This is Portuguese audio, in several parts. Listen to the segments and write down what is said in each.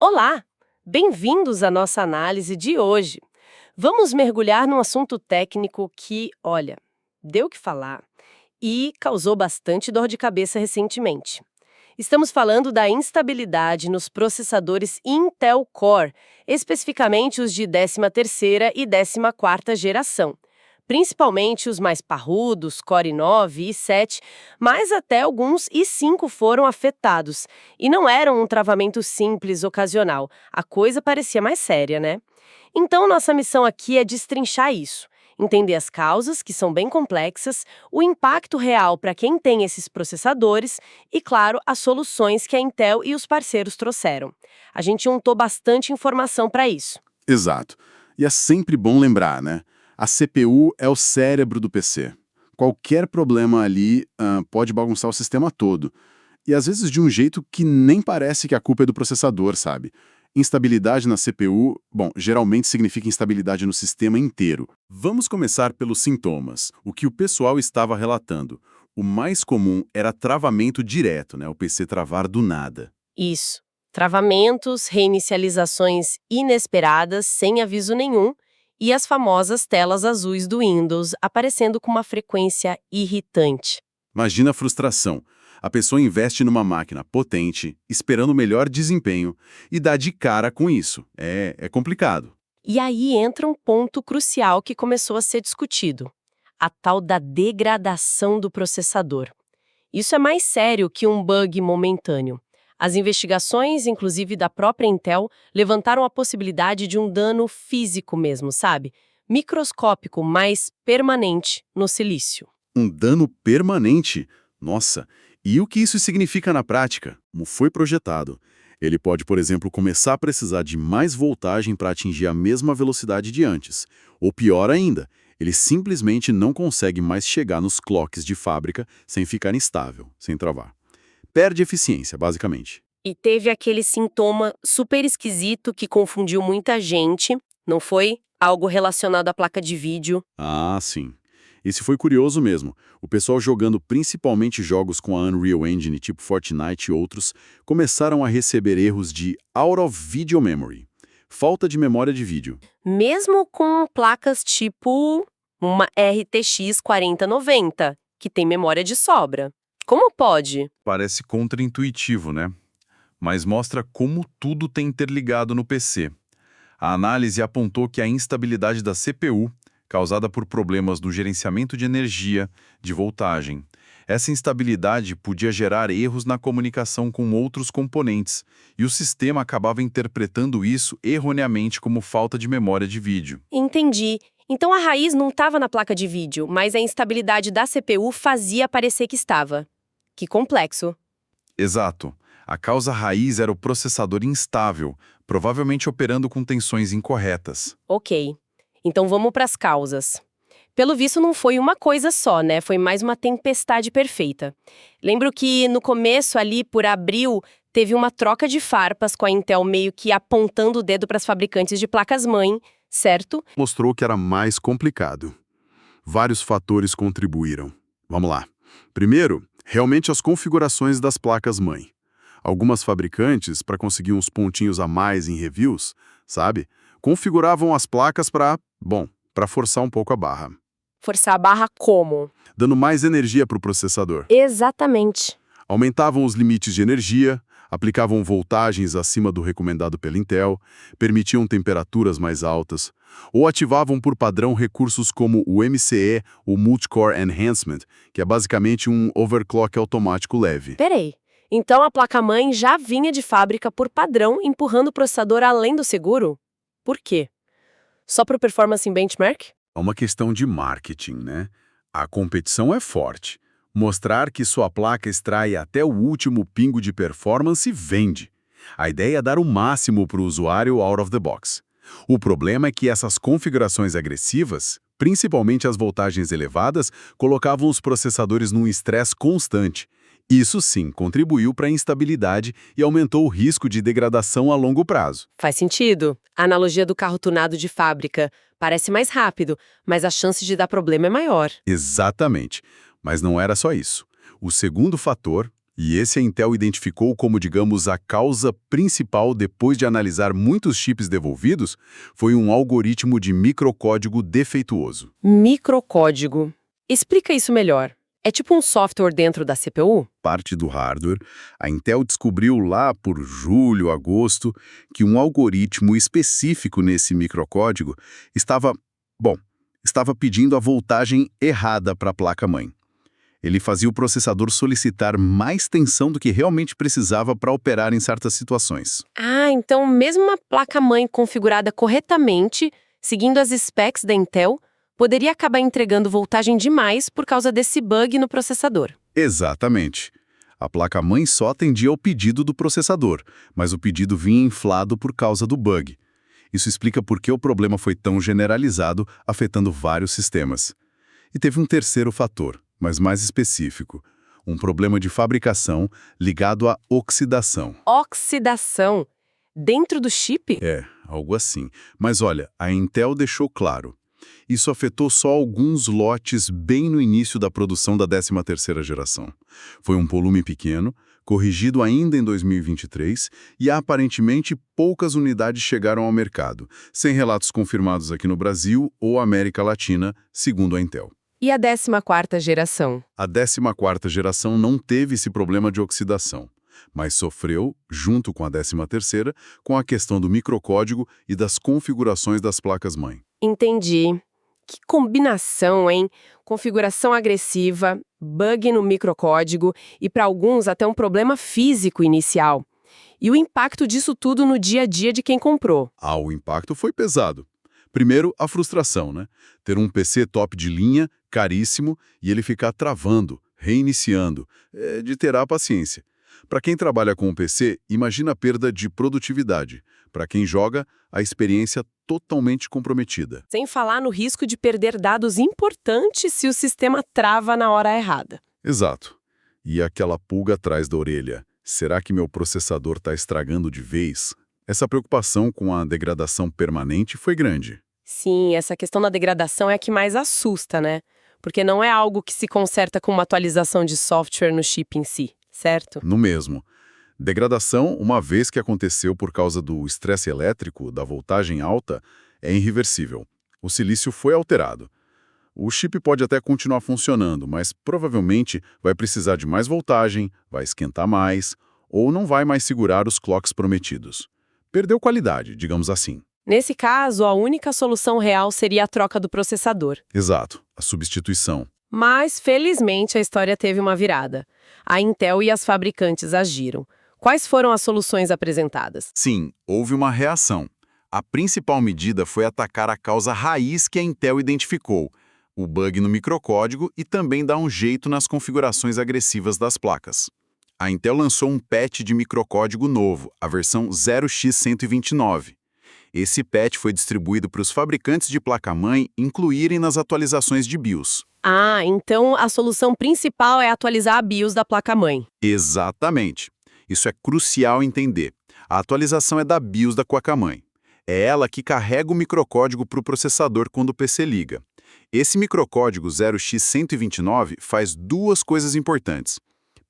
Olá! Bem-vindos à nossa análise de hoje. Vamos mergulhar num assunto técnico que, olha, deu o que falar e causou bastante dor de cabeça recentemente. Estamos falando da instabilidade nos processadores Intel Core, especificamente os de 13ª e 14ª geração. Principalmente os mais parrudos, Core 9 e 7, mas até alguns i5 foram afetados. E não era um travamento simples, ocasional. A coisa parecia mais séria, né? Então, nossa missão aqui é destrinchar isso. Entender as causas, que são bem complexas, o impacto real para quem tem esses processadores e, claro, as soluções que a Intel e os parceiros trouxeram. A gente juntou bastante informação para isso. Exato. E é sempre bom lembrar, né? A CPU é o cérebro do PC. Qualquer problema ali pode bagunçar o sistema todo. E às vezes de um jeito que nem parece que a culpa é do processador, sabe? Instabilidade na CPU, geralmente significa instabilidade no sistema inteiro. Vamos começar pelos sintomas, o que o pessoal estava relatando. O mais comum era travamento direto, né? O PC travar do nada. Isso. Travamentos, reinicializações inesperadas, sem aviso nenhum, e as famosas telas azuis do Windows aparecendo com uma frequência irritante. Imagina a frustração. A pessoa investe numa máquina potente, esperando o melhor desempenho, e dá de cara com isso. É complicado. E aí entra um ponto crucial que começou a ser discutido: a tal da degradação do processador. Isso é mais sério que um bug momentâneo. As investigações, inclusive da própria Intel, levantaram a possibilidade de um dano físico mesmo, sabe? Microscópico, mas permanente no silício. Um dano permanente? Nossa, e o que isso significa na prática? Como foi projetado? Ele pode, por exemplo, começar a precisar de mais voltagem para atingir a mesma velocidade de antes. Ou pior ainda, ele simplesmente não consegue mais chegar nos clocks de fábrica sem ficar instável, sem travar. Perde eficiência, basicamente. E teve aquele sintoma super esquisito que confundiu muita gente, não foi? Algo relacionado à placa de vídeo. Ah, sim. Esse foi curioso mesmo. O pessoal jogando principalmente jogos com a Unreal Engine, tipo Fortnite e outros, começaram a receber erros de Out of Video Memory, falta de memória de vídeo. Mesmo com placas tipo uma RTX 4090, que tem memória de sobra. Como pode? Parece contraintuitivo, né? Mas mostra como tudo tem interligado no PC. A análise apontou que a instabilidade da CPU, causada por problemas no gerenciamento de energia, de voltagem. Essa instabilidade podia gerar erros na comunicação com outros componentes, e o sistema acabava interpretando isso erroneamente como falta de memória de vídeo. Entendi. Então a raiz não estava na placa de vídeo, mas a instabilidade da CPU fazia parecer que estava. Que complexo. Exato. A causa raiz era o processador instável, provavelmente operando com tensões incorretas. Ok. Então vamos para as causas. Pelo visto não foi uma coisa só, né? Foi mais uma tempestade perfeita. Lembro que no começo ali, por abril, teve uma troca de farpas com a Intel meio que apontando o dedo para as fabricantes de placas-mãe, certo? Mostrou que era mais complicado. Vários fatores contribuíram. Vamos lá. Primeiro, realmente as configurações das placas-mãe. Algumas fabricantes, para conseguir uns pontinhos a mais em reviews, sabe, configuravam as placas para forçar um pouco a barra. Forçar a barra como? Dando mais energia para o processador. Exatamente. Aumentavam os limites de energia, aplicavam voltagens acima do recomendado pela Intel, permitiam temperaturas mais altas, ou ativavam por padrão recursos como o MCE, o Multicore Enhancement, que é basicamente um overclock automático leve. Peraí. Então a placa-mãe já vinha de fábrica por padrão empurrando o processador além do seguro? Por quê? Só para o performance benchmark? É uma questão de marketing, né? A competição é forte. Mostrar que sua placa extrai até o último pingo de performance vende. A ideia é dar o máximo para o usuário out of the box. O problema é que essas configurações agressivas, principalmente as voltagens elevadas, colocavam os processadores num estresse constante. Isso sim contribuiu para a instabilidade e aumentou o risco de degradação a longo prazo. Faz sentido. A analogia do carro tunado de fábrica parece mais rápido, mas a chance de dar problema é maior. Exatamente. Mas não era só isso. O segundo fator, E esse a Intel identificou como, digamos, a causa principal depois de analisar muitos chips devolvidos, foi um algoritmo de microcódigo defeituoso. Microcódigo. Explica isso melhor. É tipo um software dentro da CPU? Parte do hardware, a Intel descobriu lá por julho, agosto, que um algoritmo específico nesse microcódigo estava pedindo a voltagem errada para a placa-mãe. Ele fazia o processador solicitar mais tensão do que realmente precisava para operar em certas situações. Ah, então mesmo uma placa-mãe configurada corretamente, seguindo as specs da Intel, poderia acabar entregando voltagem demais por causa desse bug no processador. Exatamente. A placa-mãe só atendia ao pedido do processador, mas o pedido vinha inflado por causa do bug. Isso explica por que o problema foi tão generalizado, afetando vários sistemas. E teve um terceiro fator, mas mais específico, um problema de fabricação ligado à oxidação. Oxidação? Dentro do chip? É, algo assim. Mas olha, a Intel deixou claro. Isso afetou só alguns lotes bem no início da produção da 13ª geração. Foi um volume pequeno, corrigido ainda em 2023, e aparentemente poucas unidades chegaram ao mercado, sem relatos confirmados aqui no Brasil ou América Latina, segundo a Intel. E a 14ª geração? A 14ª geração não teve esse problema de oxidação, mas sofreu, junto com a 13ª, com a questão do microcódigo e das configurações das placas-mãe. Entendi. Que combinação, hein? Configuração agressiva, bug no microcódigo e, para alguns, até um problema físico inicial. E o impacto disso tudo no dia a dia de quem comprou. O impacto foi pesado. Primeiro, a frustração, né? Ter um PC top de linha, caríssimo, e ele ficar travando, reiniciando. É de ter a paciência. Para quem trabalha com o PC, imagina a perda de produtividade. Para quem joga, a experiência totalmente comprometida. Sem falar no risco de perder dados importantes se o sistema trava na hora errada. Exato. E aquela pulga atrás da orelha. Será que meu processador está estragando de vez? Essa preocupação com a degradação permanente foi grande. Sim, essa questão da degradação é a que mais assusta, né? Porque não é algo que se conserta com uma atualização de software no chip em si, certo? No mesmo. Degradação, uma vez que aconteceu por causa do estresse elétrico, da voltagem alta, é irreversível. O silício foi alterado. O chip pode até continuar funcionando, mas provavelmente vai precisar de mais voltagem, vai esquentar mais, ou não vai mais segurar os clocks prometidos. Perdeu qualidade, digamos assim. Nesse caso, a única solução real seria a troca do processador. Exato, a substituição. Mas, felizmente, a história teve uma virada. A Intel e as fabricantes agiram. Quais foram as soluções apresentadas? Sim, houve uma reação. A principal medida foi atacar a causa raiz que a Intel identificou, o bug no microcódigo, e também dar um jeito nas configurações agressivas das placas. A Intel lançou um patch de microcódigo novo, a versão 0x129. Esse patch foi distribuído para os fabricantes de placa-mãe incluírem nas atualizações de BIOS. Ah, então a solução principal é atualizar a BIOS da placa-mãe. Exatamente. Isso é crucial entender. A atualização é da BIOS da placa-mãe. É ela que carrega o microcódigo para o processador quando o PC liga. Esse microcódigo 0x129 faz duas coisas importantes.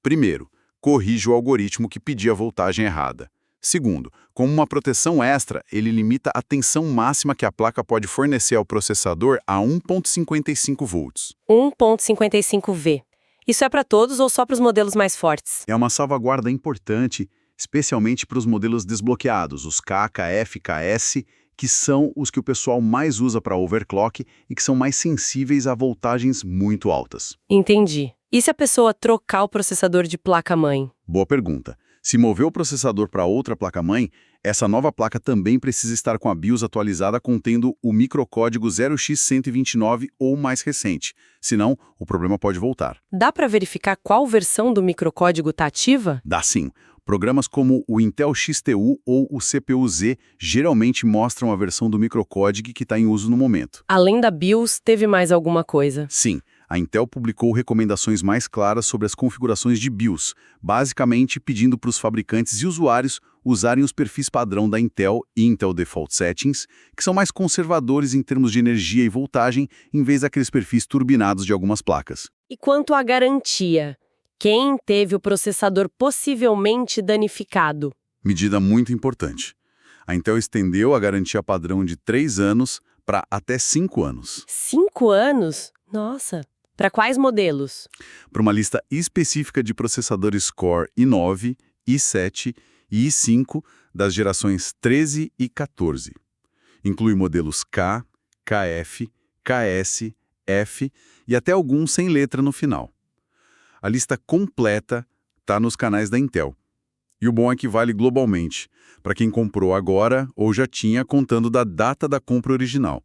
Primeiro, corrige o algoritmo que pedia a voltagem errada. Segundo, como uma proteção extra, ele limita a tensão máxima que a placa pode fornecer ao processador a 1,55 volts. 1.55 V. Isso é para todos ou só para os modelos mais fortes? É uma salvaguarda importante, especialmente para os modelos desbloqueados, os K, KF, KS, que são os que o pessoal mais usa para overclock e que são mais sensíveis a voltagens muito altas. Entendi. E se a pessoa trocar o processador de placa-mãe? Boa pergunta. Se mover o processador para outra placa-mãe, essa nova placa também precisa estar com a BIOS atualizada contendo o microcódigo 0x129 ou mais recente, senão o problema pode voltar. Dá para verificar qual versão do microcódigo está ativa? Dá sim. Programas como o Intel XTU ou o CPU-Z geralmente mostram a versão do microcódigo que está em uso no momento. Além da BIOS, teve mais alguma coisa? Sim. A Intel publicou recomendações mais claras sobre as configurações de BIOS, basicamente pedindo para os fabricantes e usuários usarem os perfis padrão da Intel e Intel Default Settings, que são mais conservadores em termos de energia e voltagem, em vez daqueles perfis turbinados de algumas placas. E quanto à garantia? Quem teve o processador possivelmente danificado? Medida muito importante. A Intel estendeu a garantia padrão de 3 anos para até 5 anos. 5 anos? Nossa! Para quais modelos? Para uma lista específica de processadores Core i9, i7 e i5 das gerações 13 e 14. Inclui modelos K, KF, KS, F e até alguns sem letra no final. A lista completa está nos canais da Intel. E o bom é que vale globalmente, para quem comprou agora ou já tinha contando da data da compra original.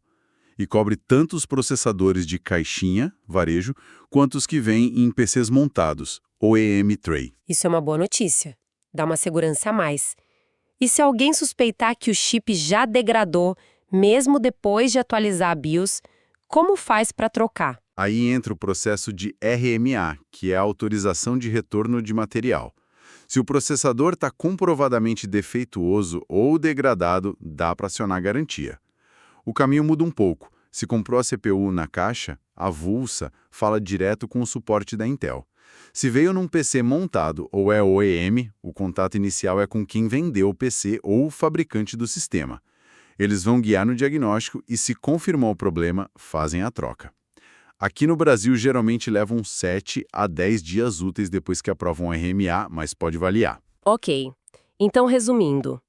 E cobre tanto os processadores de caixinha, varejo, quanto os que vêm em PCs montados, ou EM Tray. Isso é uma boa notícia. Dá uma segurança a mais. E se alguém suspeitar que o chip já degradou, mesmo depois de atualizar a BIOS, como faz para trocar? Aí entra o processo de RMA, que é a autorização de retorno de material. Se o processador está comprovadamente defeituoso ou degradado, dá para acionar a garantia. O caminho muda um pouco. Se comprou a CPU na caixa, avulsa, fala direto com o suporte da Intel. Se veio num PC montado ou é OEM, o contato inicial é com quem vendeu o PC ou o fabricante do sistema. Eles vão guiar no diagnóstico e, se confirmar o problema, fazem a troca. Aqui no Brasil, geralmente levam 7 a 10 dias úteis depois que aprovam o RMA, mas pode variar. Ok. Então, resumindo.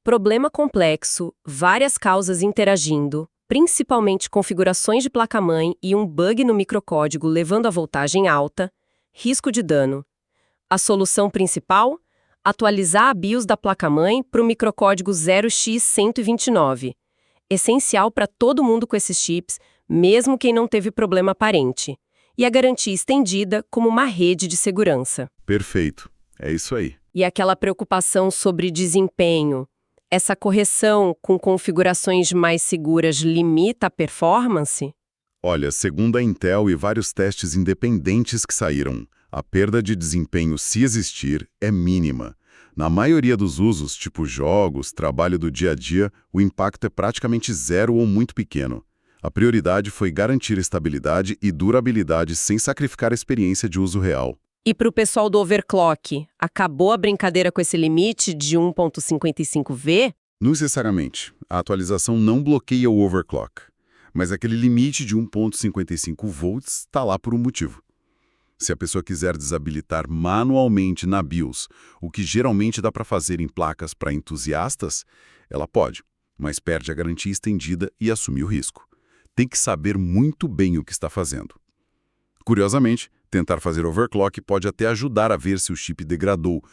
Problema complexo, várias causas interagindo, principalmente configurações de placa-mãe e um bug no microcódigo levando a voltagem alta, risco de dano. A solução principal? Atualizar a BIOS da placa-mãe para o microcódigo 0x129. Essencial para todo mundo com esses chips, mesmo quem não teve problema aparente. E a garantia estendida como uma rede de segurança. Perfeito. É isso aí. E aquela preocupação sobre desempenho. Essa correção com configurações mais seguras limita a performance? Olha, segundo a Intel e vários testes independentes que saíram, a perda de desempenho, se existir, é mínima. Na maioria dos usos, tipo jogos, trabalho do dia a dia, o impacto é praticamente zero ou muito pequeno. A prioridade foi garantir estabilidade e durabilidade sem sacrificar a experiência de uso real. E para o pessoal do overclock, acabou a brincadeira com esse limite de 1.55V? Não necessariamente. A atualização não bloqueia o overclock. Mas aquele limite de 1.55 volts está lá por um motivo. Se a pessoa quiser desabilitar manualmente na BIOS, o que geralmente dá para fazer em placas para entusiastas, ela pode, mas perde a garantia estendida e assume o risco. Tem que saber muito bem o que está fazendo. Curiosamente, tentar fazer overclock pode até ajudar a ver se o chip degradou.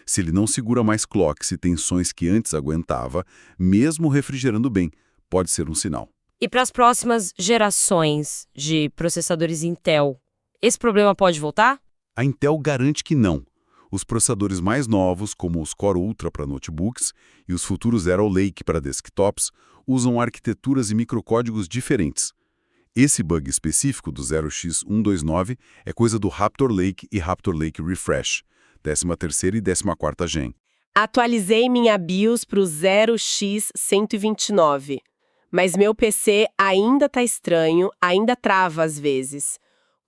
Se ele não segura mais clocks e tensões que antes aguentava, mesmo refrigerando bem, pode ser um sinal. E para as próximas gerações de processadores Intel, esse problema pode voltar? A Intel garante que não. Os processadores mais novos, como os Core Ultra para notebooks e os futuros Arrow Lake para desktops, usam arquiteturas e microcódigos diferentes. Esse bug específico do 0x129 é coisa do Raptor Lake e Raptor Lake Refresh, 13ª e 14ª Gen. Atualizei minha BIOS para o 0x129, mas meu PC ainda está estranho, ainda trava às vezes.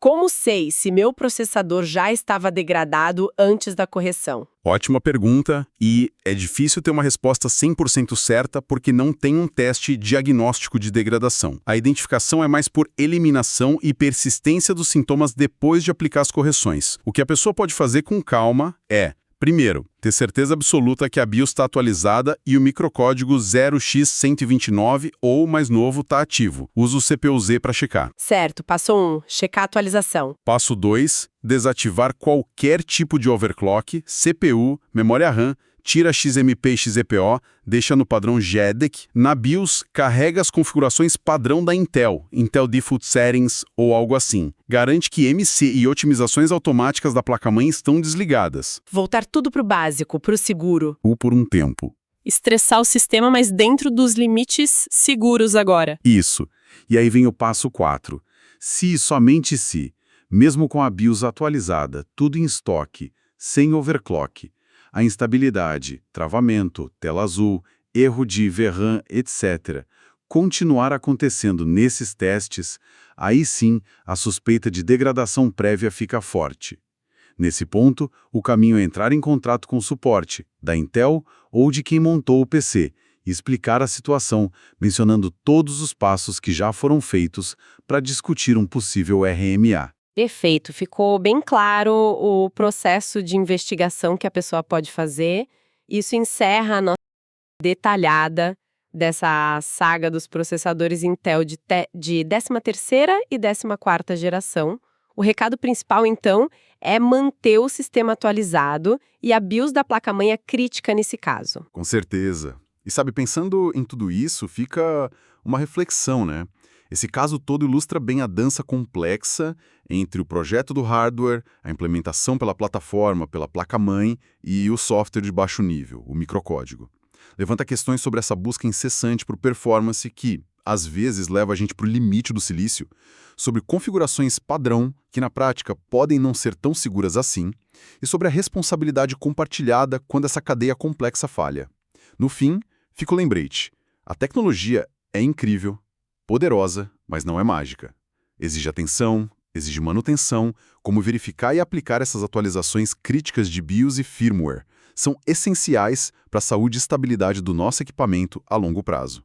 Como sei se meu processador já estava degradado antes da correção? Ótima pergunta, e é difícil ter uma resposta 100% certa porque não tem um teste diagnóstico de degradação. A identificação é mais por eliminação e persistência dos sintomas depois de aplicar as correções. O que a pessoa pode fazer com calma é, primeiro, ter certeza absoluta que a BIOS está atualizada e o microcódigo 0x129 ou mais novo está ativo. Usa o CPU-Z para checar. Certo, passo 1, checar a atualização. Passo 2, desativar qualquer tipo de overclock, CPU, memória RAM, tira XMP e XEPO, deixa no padrão JEDEC. Na BIOS, carrega as configurações padrão da Intel, Intel Default Settings ou algo assim. Garante que MC e otimizações automáticas da placa-mãe estão desligadas. Voltar tudo para o básico, para o seguro. Ou por um tempo. Estressar o sistema, mas dentro dos limites seguros agora. Isso. E aí vem o passo 4. Se e somente se, mesmo com a BIOS atualizada, tudo em estoque, sem overclock, a instabilidade, travamento, tela azul, erro de VRAM, etc., continuar acontecendo nesses testes, aí sim a suspeita de degradação prévia fica forte. Nesse ponto, o caminho é entrar em contato com o suporte, da Intel ou de quem montou o PC, e explicar a situação, mencionando todos os passos que já foram feitos para discutir um possível RMA. Perfeito, ficou bem claro o processo de investigação que a pessoa pode fazer. Isso encerra a nossa detalhada dessa saga dos processadores Intel de 13ª e 14ª geração. O recado principal, então, é manter o sistema atualizado e a BIOS da placa-mãe é crítica nesse caso. Com certeza. E sabe, pensando em tudo isso, fica uma reflexão, né? Esse caso todo ilustra bem a dança complexa entre o projeto do hardware, a implementação pela plataforma, pela placa-mãe e o software de baixo nível, o microcódigo. Levanta questões sobre essa busca incessante por performance que, às vezes, leva a gente para o limite do silício, sobre configurações padrão que, na prática, podem não ser tão seguras assim, e sobre a responsabilidade compartilhada quando essa cadeia complexa falha. No fim, fica o lembrete. A tecnologia é incrível, poderosa, mas não é mágica. Exige atenção, exige manutenção, como verificar e aplicar essas atualizações críticas de BIOS e firmware. São essenciais para a saúde e estabilidade do nosso equipamento a longo prazo.